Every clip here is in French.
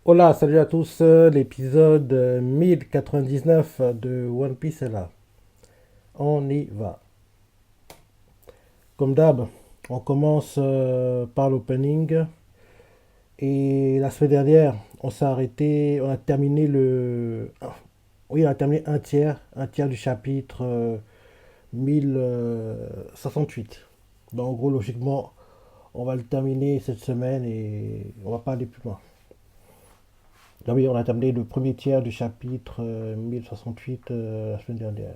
Hola, salut à tous. L'épisode 1099 de One Piece est là. On y va. Comme d'hab, on commence par l'opening. Et la semaine dernière, on s'est arrêté, on a terminé oui, on a terminé un tiers du chapitre 1068. Donc, en gros, logiquement, on va le terminer cette semaine et on va pas aller plus loin. Là, oui, on a terminé le premier tiers du chapitre 1068 la semaine dernière.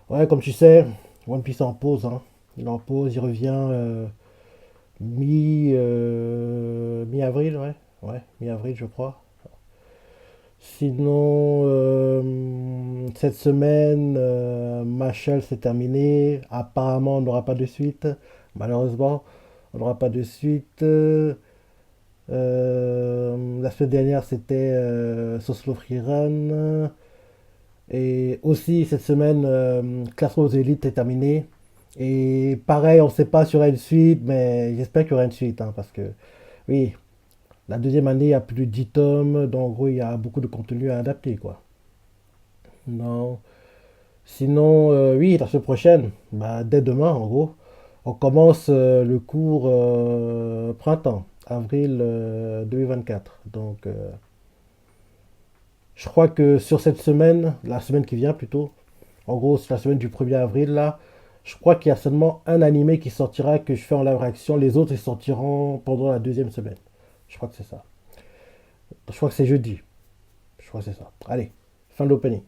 Ouais, comme tu sais, One Piece est en pause, hein. Il est en pause, il revient mi-avril, ouais. Ouais, mi-avril, je crois. Sinon, cette semaine, Machel s'est terminé. Apparemment, on n'aura pas de suite. Malheureusement, on n'aura pas de suite. La semaine dernière, c'était Soslo Free Run. Et aussi, cette semaine, Clash Royale Elite est terminé. Et pareil, on ne sait pas s'il y aura une suite, mais j'espère qu'il y aura une suite, hein, parce que, oui, la deuxième année, il y a plus de 10 tomes, donc en gros, il y a beaucoup de contenu à adapter, quoi. Non. Sinon, oui, la semaine prochaine, bah, dès demain, en gros, on commence le cours printemps, avril 2024. Donc, je crois que sur cette semaine, la semaine qui vient plutôt, en gros, c'est la semaine du 1er avril, là, je crois qu'il y a seulement un animé qui sortira que je fais en live réaction. Les autres, ils sortiront pendant la deuxième semaine. Je crois que c'est ça. Je crois que c'est jeudi. Je crois que c'est ça. Allez, fin de l'opening.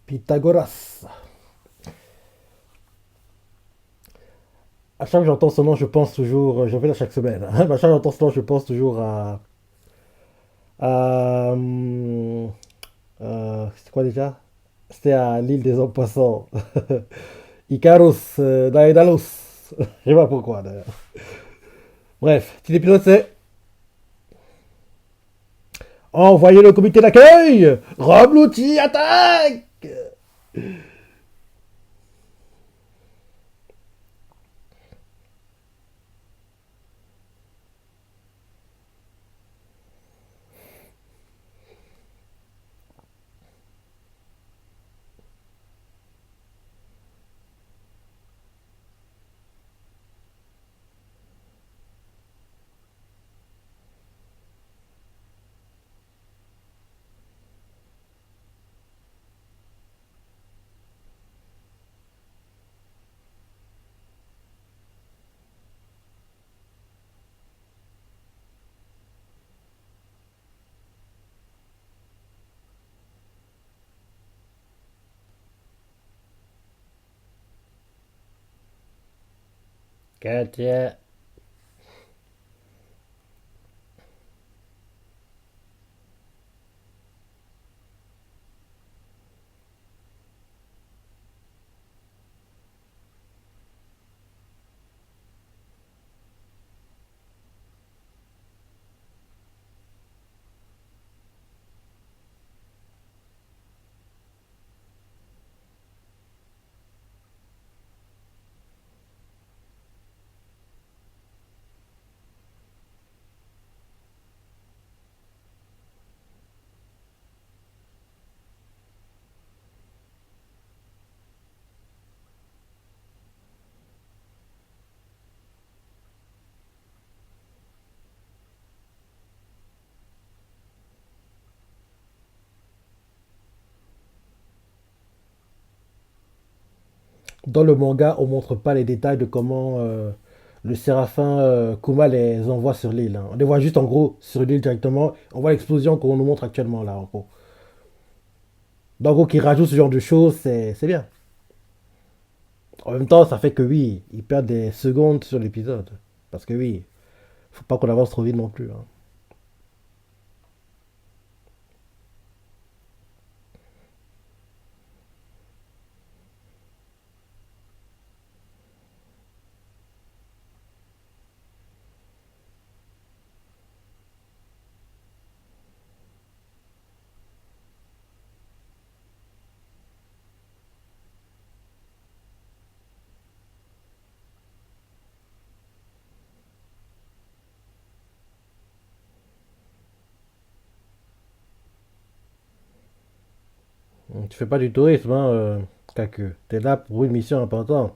Pythagoras. À chaque fois que j'entends son nom, je pense toujours. J'en fais ça chaque semaine, hein. À chaque fois que j'entends son nom, je pense toujours c'est quoi déjà? C'était à l'île des hommes poissons. Icarus, Daedalus. Je sais pas pourquoi d'ailleurs. Bref, petit épisode c'est envoyez le comité d'accueil. Roblouti attaque. Katia. Dans le manga, on montre pas les détails de comment le Séraphin Kuma les envoie sur l'île, hein. On les voit juste en gros sur l'île directement. On voit l'explosion qu'on nous montre actuellement là, en gros. Donc, en gros, qu'ils rajoutent ce genre de choses, c'est bien. En même temps, ça fait que oui, ils perdent des secondes sur l'épisode. Parce que oui, faut pas qu'on avance trop vite non plus, hein. Tu fais pas du tourisme, hein, Kaku. T'es là pour une mission importante.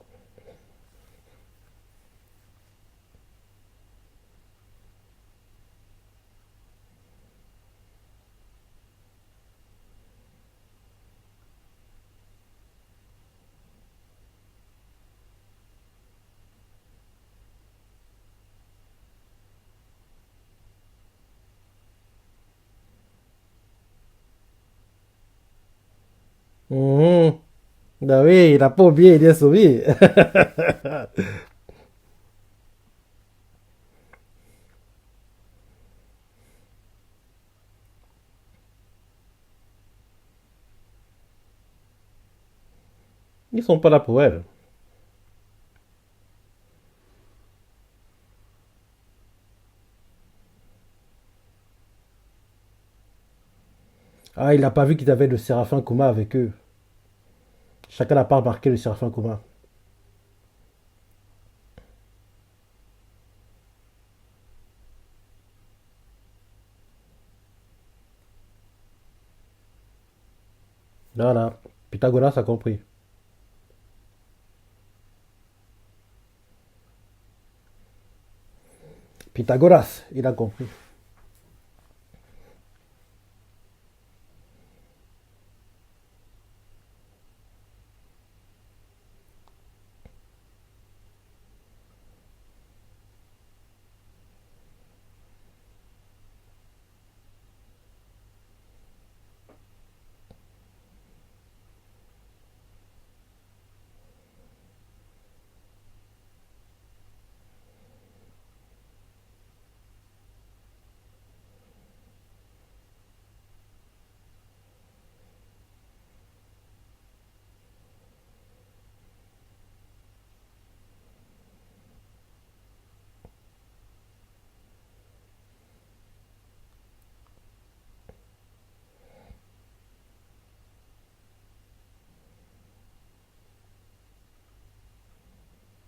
Mhm. Bah oui, il a pas oublié, il est sauvé. Ils sont pas là pour elle. Ah, il a pas vu qu'ils avaient le Séraphin Kuma avec eux. Chacun n'a pas remarqué le Séraphin Kuma. Voilà. Pythagoras a compris. Pythagoras, il a compris.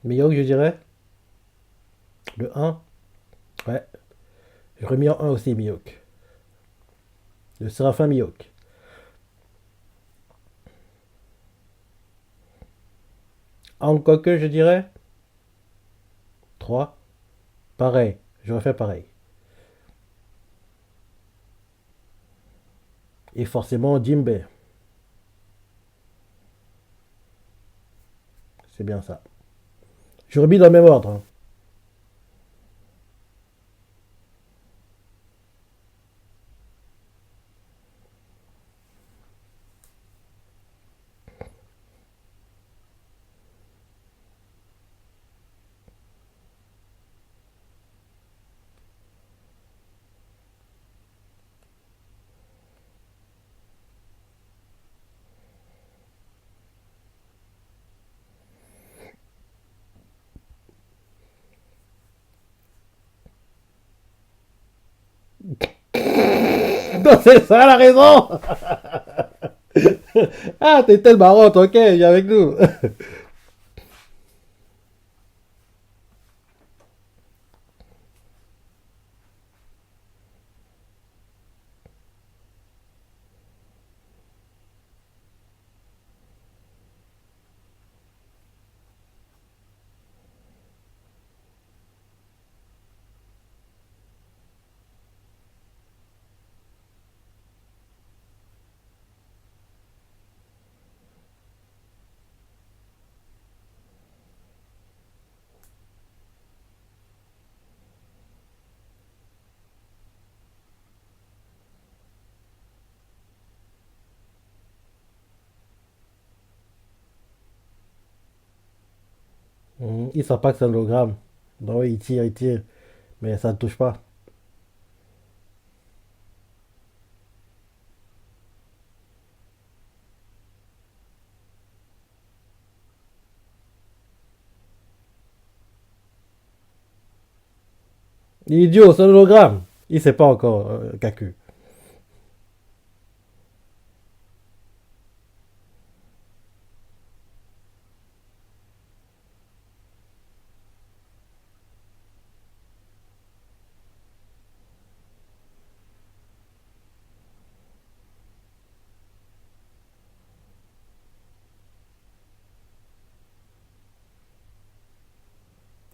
Miyok, je dirais. Le un. Ouais. J'aurais mis en un aussi, Miyok. Le Séraphin Miyok. Encore que, je dirais. 3. Pareil. J'aurais fait pareil. Et forcément, Jimbe. C'est bien ça. J'aurais mis dans le même ordre, hein. Non, c'est ça la raison. Ah, t'es tellement marrante, ok, viens avec nous. Il sent pas que c'est un hologramme. Donc oui, il tire, mais ça ne touche pas. Il est idiot, c'est un hologramme. Il sait pas encore, Kaku.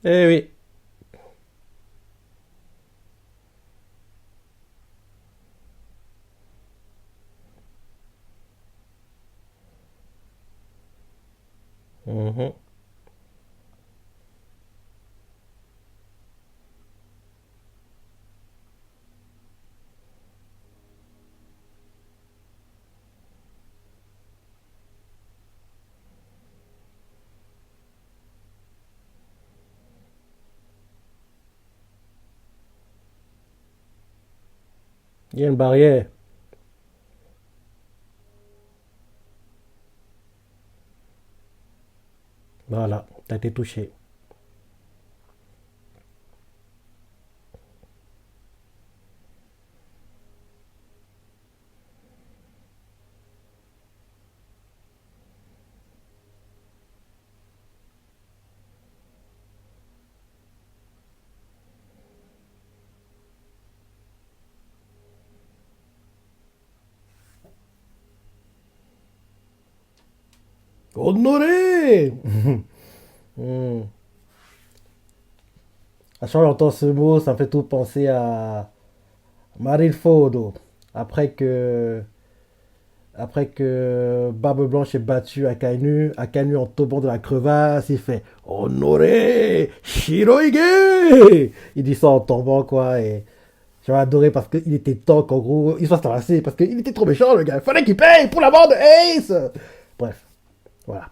Eh oui. Mhm. Il y a une barrière. Voilà, t'as été touché. Honoré. Hmm. À chaque fois que j'entends ce mot, ça me fait tout penser à Marineford. Après que Barbe Blanche est battue à Akainu en tombant de la crevasse, il fait Honoré Shirohige. Il dit ça en tombant, quoi. Et j'avais adoré parce qu'il était temps qu'en gros, il se fasse tabasser. Parce qu'il était trop méchant, le gars. Il fallait qu'il paye pour la mort de Ace. Bref, voilà.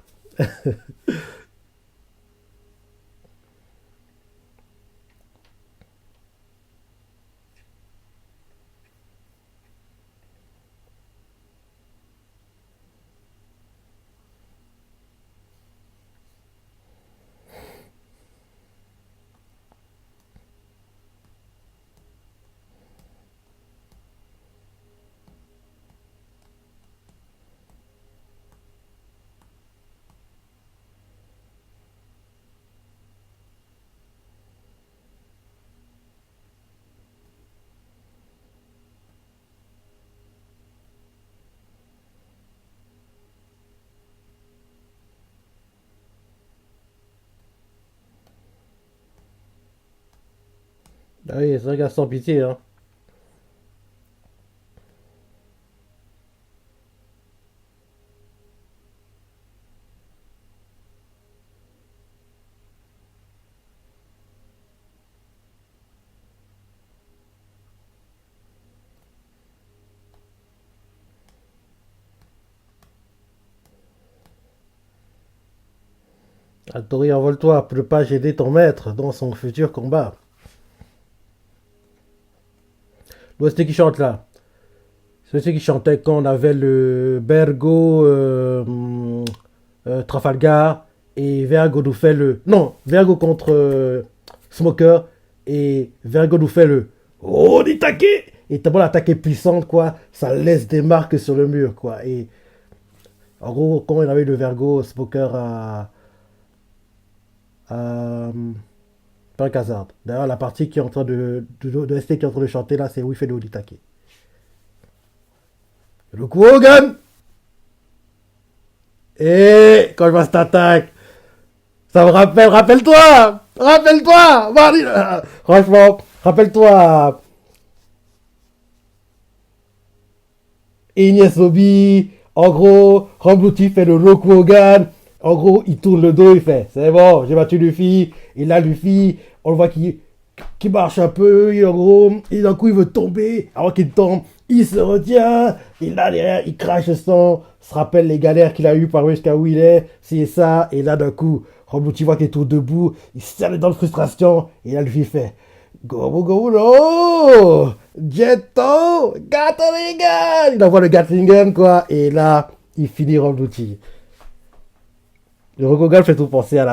Ah oui, c'est un gars sans pitié, hein. Hattori, envole-toi pour ne pas gêner ton maître dans son futur combat. L'OST qui chante là. C'est celui qui chantait quand on avait le Bergo Trafalgar et Vergo nous fait le. Non, Vergo contre Smoker et Vergo nous fait le. Oh, Nitake. Et tellement l'attaque est puissante, quoi. Ça laisse des marques sur le mur, quoi. Et en gros, quand il avait le Vergo Smoker à Punk Hazard. D'ailleurs, la partie qui est en train de ST qui est en train de chanter là, c'est où il fait le Nitake. Le coup Hogan. Et quand je vois cette attaque, ça me rappelle, rappelle-toi, franchement, rappelle-toi, Ignace Obi, en gros, Rambouti fait le Roku Hogan, en gros, il tourne le dos, il fait, c'est bon, j'ai battu Luffy, et là, Luffy, on le voit qui marche un peu, en gros, et d'un coup, il veut tomber, avant qu'il tombe, il se retient, et là, derrière, il crache le sang, se rappelle les galères qu'il a eues pour arriver jusqu'à où il est, c'est ça, et là, d'un coup, Rob tu vois qu'il est tout debout, il se serre les dents de frustration, et là, Luffy fait Go, go, no! Jetto! Gatling gun! Il envoie le Gatling gun, quoi, et là, il finit Rob. Le Rokugan fait tout penser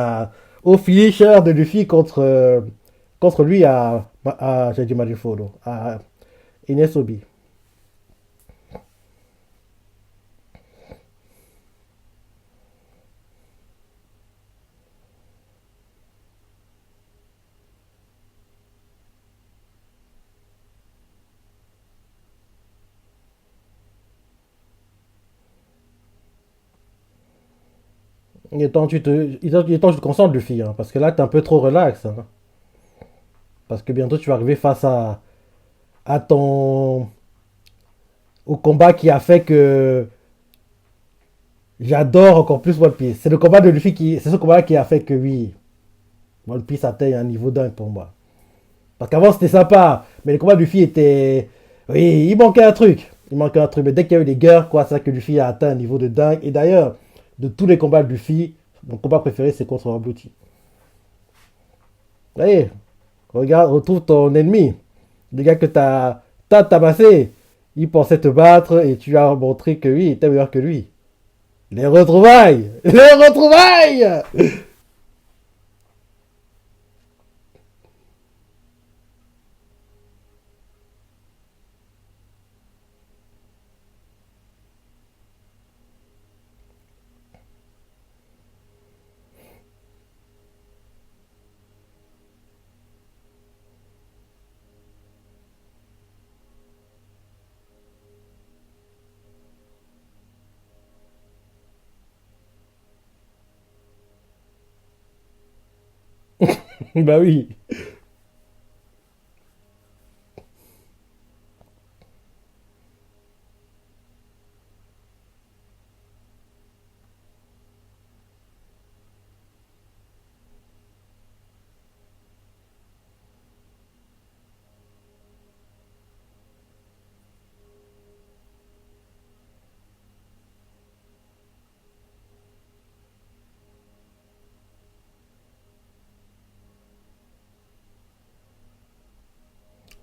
au finisher de Luffy contre lui j'ai dit Marineford, à Ines Obi. Il est temps que tu te concentres, Luffy, hein, parce que là, t'es un peu trop relax. Hein, parce que bientôt, tu vas arriver face à ton. Au combat qui a fait que j'adore encore plus One Piece. C'est le combat de Luffy qui. C'est ce combat qui a fait que oui, One Piece atteint un niveau dingue pour moi. Parce qu'avant, c'était sympa, mais le combat de Luffy était. Oui, il manquait un truc. Il manquait un truc. Mais dès qu'il y a eu des guerres, quoi, c'est ça que Luffy a atteint un niveau de dingue. Et d'ailleurs, de tous les combats de Luffy, mon combat préféré, c'est contre Robluti. Allez, regarde, retrouve ton ennemi. Le gars que t'as tabassé. Il pensait te battre et tu lui as montré que oui, il était meilleur que lui. Les retrouvailles. Les retrouvailles. Bah oui.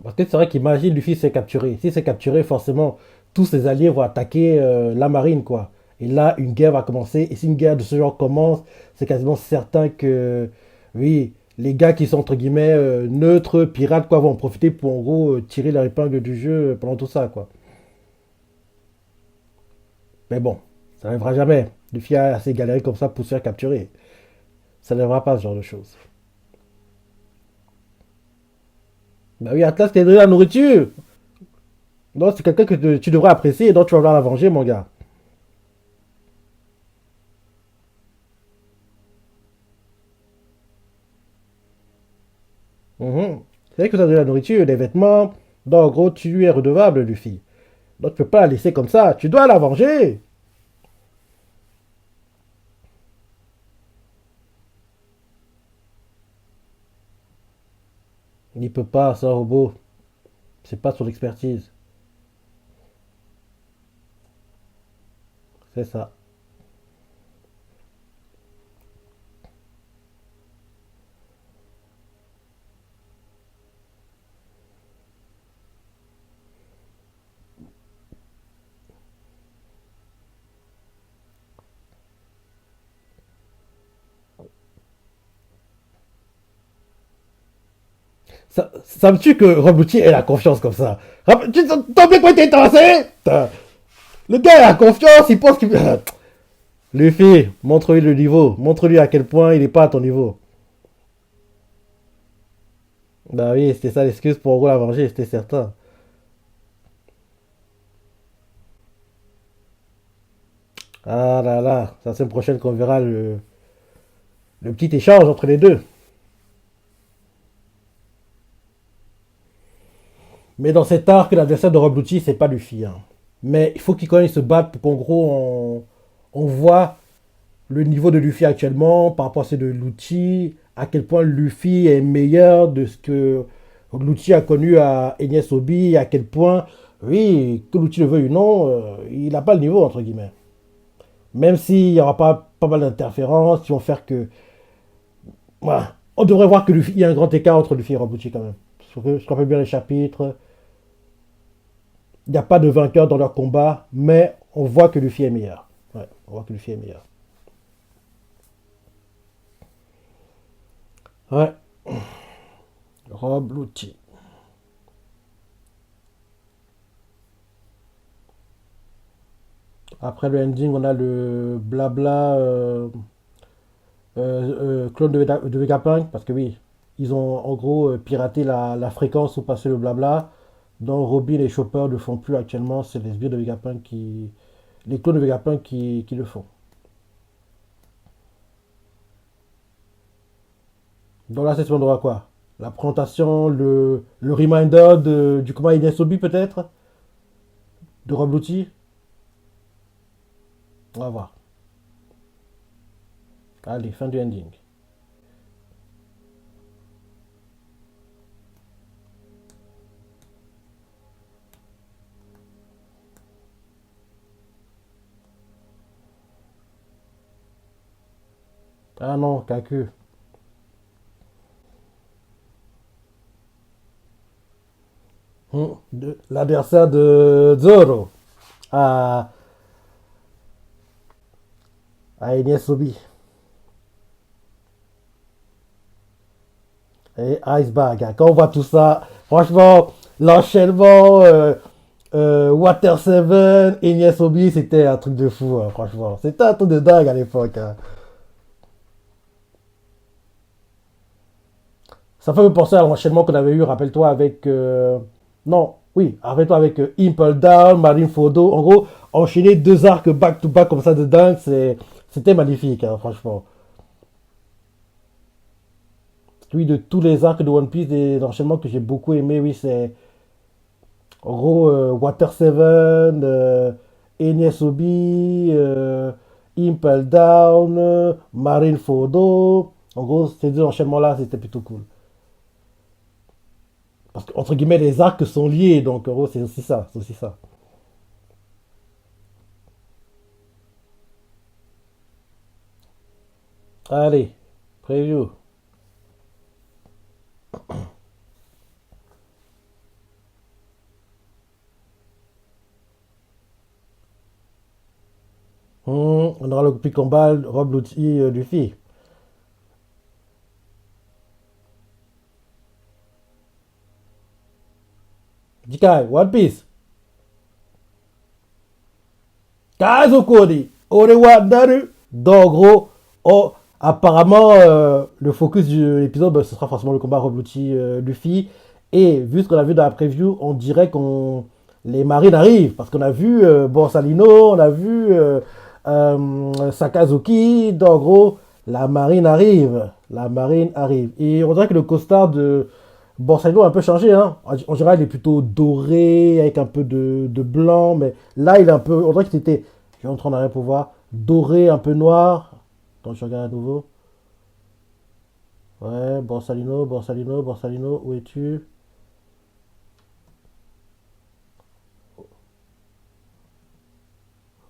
Parce que c'est vrai qu'imagine Luffy s'est capturé. Si c'est capturé, forcément, tous ses alliés vont attaquer la marine, quoi. Et là, une guerre va commencer. Et si une guerre de ce genre commence, c'est quasiment certain que, oui, les gars qui sont entre guillemets neutres, pirates, quoi, vont en profiter pour en gros tirer leur épingle du jeu pendant tout ça, quoi. Mais bon, ça n'arrivera jamais. Luffy a assez galéré comme ça pour se faire capturer. Ça n'arrivera pas ce genre de choses. Bah oui, Atlas, t'es donné la nourriture. Non, c'est quelqu'un que tu devrais apprécier et dont tu vas vouloir la venger, mon gars. Mhm. C'est vrai que tu as de la nourriture, des vêtements. Donc, en gros, tu lui es redevable, Luffy. Donc, tu peux pas la laisser comme ça. Tu dois la venger. Il peut pas, c'est un robot. C'est pas son expertise. C'est ça. Ça me tue que Robuti ait la confiance comme ça. Tu t'as oublié quoi t'es intéressé. Le gars a confiance, il pense qu'il. Luffy, montre-lui le niveau. Montre-lui à quel point il est pas à ton niveau. Bah oui, c'était ça l'excuse pour en gros la venger, c'était certain. Ah là là, c'est la semaine prochaine qu'on verra le petit échange entre les deux. Mais dans cet arc, l'adversaire de Rob Lucci, c'est pas Luffy. Hein. Mais il faut qu'il quand même se batte pour qu'en gros on voit le niveau de Luffy actuellement par rapport à celui de Lucci, à quel point Luffy est meilleur de ce que Lucci a connu à Enies Obi, à quel point, oui, que Lucci le veuille ou non, il n'a pas le niveau entre guillemets. Même s'il n'y aura pas mal d'interférences qui vont faire que Voilà. On devrait voir que Luffy, il y a un grand écart entre Luffy et Rob Lucci quand même. Je me rappelle bien les chapitres. Il n'y a pas de vainqueur dans leur combat, mais on voit que Luffy est meilleur. Ouais, on voit que Luffy est meilleur. Ouais, Rob Lucci. Après le ending, on a le blabla clone de Vegapunk, parce que oui, ils ont en gros piraté la fréquence où passait le blabla. Donc Robin et Chopper ne le font plus actuellement, c'est les sbires de Vegapunk qui. Les clones de Vegapunk qui le font. Donc là, c'est ce qu'on aura quoi? La présentation, le reminder du combat Inesobi peut-être? De Rob Lucci? On va voir. Allez, fin du ending. Ah non, Kaku. L'adversaire de Zoro à, à Inesobi. Et Iceberg, hein. Quand on voit tout ça, franchement, l'enchaînement Water 7, Inesobi, c'était un truc de fou, hein, franchement. C'était un truc de dingue à l'époque, hein. Ça fait me penser à l'enchaînement qu'on avait eu, rappelle-toi, avec. Non, oui, rappelle-toi avec Impel Down, Marine Fodo. En gros, enchaîner deux arcs back-to-back comme ça de dingue, c'était magnifique, hein, franchement. Oui, de tous les arcs de One Piece, des enchaînements que j'ai beaucoup aimé, oui, c'est. En gros, Water 7, Enies Obi, Impel Down, Marine Fodo. En gros, ces deux enchaînements-là, c'était plutôt cool. Parce que, entre guillemets, les arcs sont liés, donc en gros, c'est aussi ça. C'est aussi ça. Allez, preview. On aura le plus combat, Rob Lucci, Luffy. Jikai, One Piece. Kazukuri, Orewa Daru. Donc, gros, oh, apparemment, le focus de l'épisode, bah, ce sera forcément le combat Rob Lucci, Luffy. Et vu ce qu'on a vu dans la preview, on dirait qu'on les marines arrivent. Parce qu'on a vu Borsalino, on a vu Sakazuki. Donc, gros, la marine arrive. La marine arrive. Et on dirait que le costard de Borsalino a un peu changé. Hein. En général, il est plutôt doré, avec un peu de blanc. Mais là, il est un peu. On dirait qu'il était. Je vais entrer en arrière pour voir. Doré, un peu noir. Attends, je regarde à nouveau. Ouais, Borsalino, Borsalino, Borsalino, où es-tu?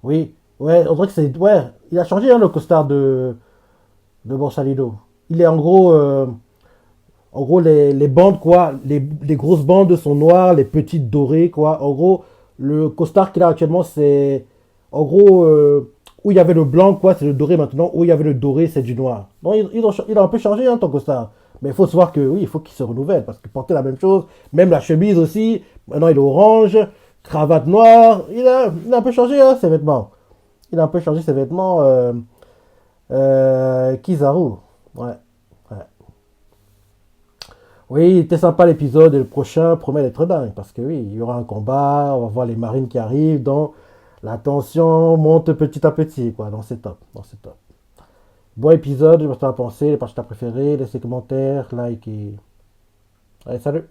Oui, ouais, on dirait que c'est. Ouais, il a changé hein, le costard de Borsalino. Il est en gros les bandes, quoi. Les grosses bandes sont noires, les petites dorées, quoi. En gros, le costard qu'il a actuellement, c'est. En gros, où il y avait le blanc, quoi, c'est le doré maintenant. Où il y avait le doré, c'est du noir. Bon, il a un peu changé, hein, ton costard. Mais il faut se voir que, oui, il faut qu'il se renouvelle. Parce que porter la même chose, même la chemise aussi, maintenant il est orange, cravate noire. Il a un peu changé, hein, ses vêtements. Il a un peu changé ses vêtements. Kizaru. Ouais. Ouais. Oui, il était sympa l'épisode et le prochain promet d'être dingue parce que oui, il y aura un combat, on va voir les marines qui arrivent, donc la tension monte petit à petit, quoi, dans c'est top, dans c'est top. Bon épisode, je vais te penser, les parties que t'as préférées, laisse les commentaires, like et... Allez, salut!